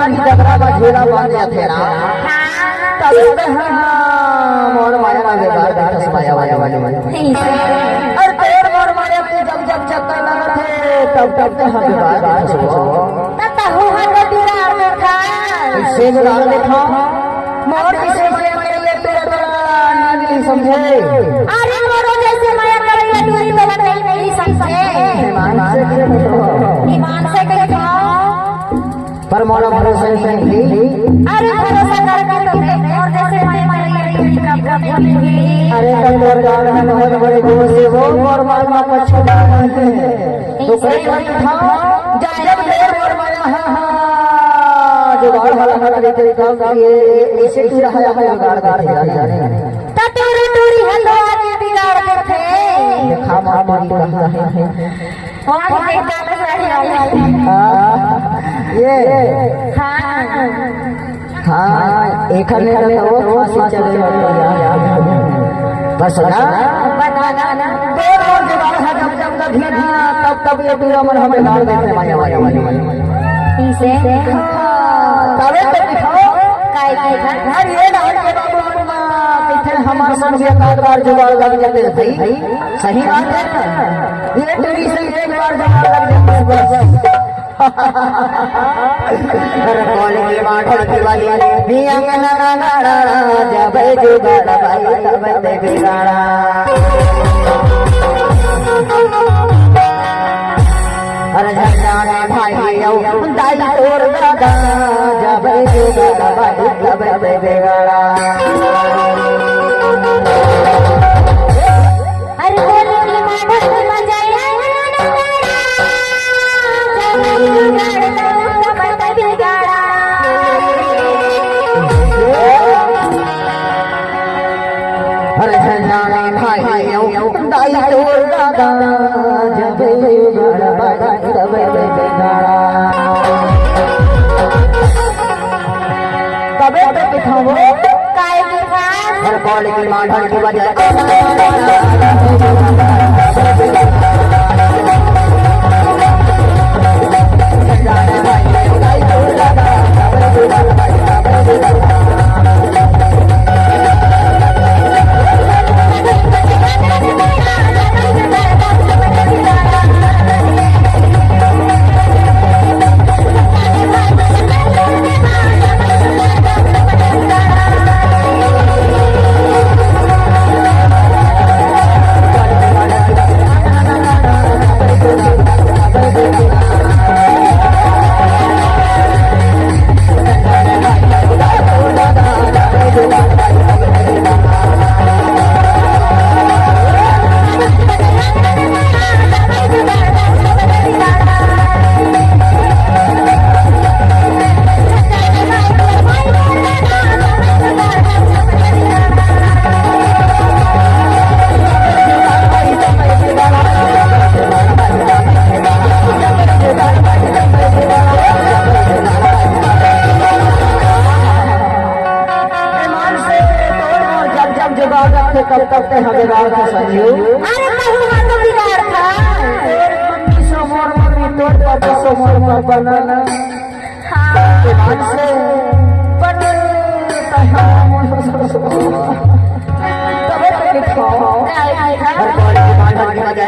हमारी जगरा में झूला बांध जाते ना तब मोर माया वाले बार माया वाले और तेर मोर माया पे जब जब चक्कर लगा थे तब तब ते हम बात तता हो हम तेरा देखा इससे जो देखा मोर किसे माया करे तेरे नहीं समझे अरे मोरो जैसे माया करे तू तो नहीं समझे ईमान से कहो पर मोरा भरोसा नहीं अरे भरोसा करके तो देख और जैसे माया करे अरे कल मोर गाँव में बहुत बड़े दूर से वो मोर मालवा पर छुड़ा है तो कोई बात था जब देर मोर माया जो गाड़ वाला करे तेरे काम किए ऐसे तू रहा है गाड़ जाने टटोरी टोरी है तो आगे बिगाड़ देते देखा मारी कहा है और देखा ये हाँ एक ने वो फांसी चले बस ना बताना ना देर और जुगाड़ है जब जब लगी ना तब ये पूरा मन हमें गाड़ देते माया वाली इसे तबे तो दिखाओ काय यार ये डाल के बाबू किथे हमारे संग भी एक बार जुगाड़ लग जाते भाई सही बात है ये तेरी से एक बार जुगाड़ लग जाते अरे कॉल की माठड़ की वाली नी अंगना ना ना जब जुगाड़ भाई तब ते बिगाड़ा अरे जाने भाई दाई तोर दादा जब जुगाड़ भाई तब ते बिगाड़ा अरे बोले की माधव बजाया अरे जाने भाई दाई तोर दादा जब जुगाड़ भाई तब ते बिगाड़ा तबे तो दिखाओ काय दिखा हर कॉल की माठड़ की वजह कब तक ते हमें गाड़ का संजीव अरे कहूँगा तो बिगाड़ था सो मोर मम्मी तोड़ का सो मोर बनाना हाँ के बाद से बनता है तबे तो दिखाओ काय दिखा हर कॉल की माठड़ की वजह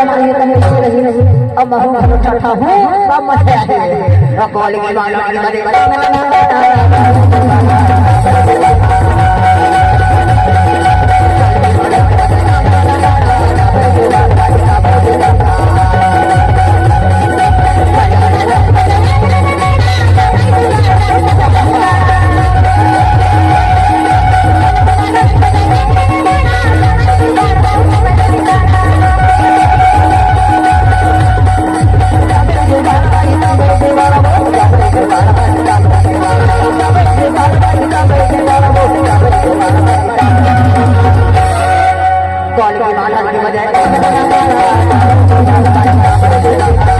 मारा ये तने नहीं अब महू महू ठठा हूँ अब मत है कॉल की बात बड़े कॉल की बात बड़े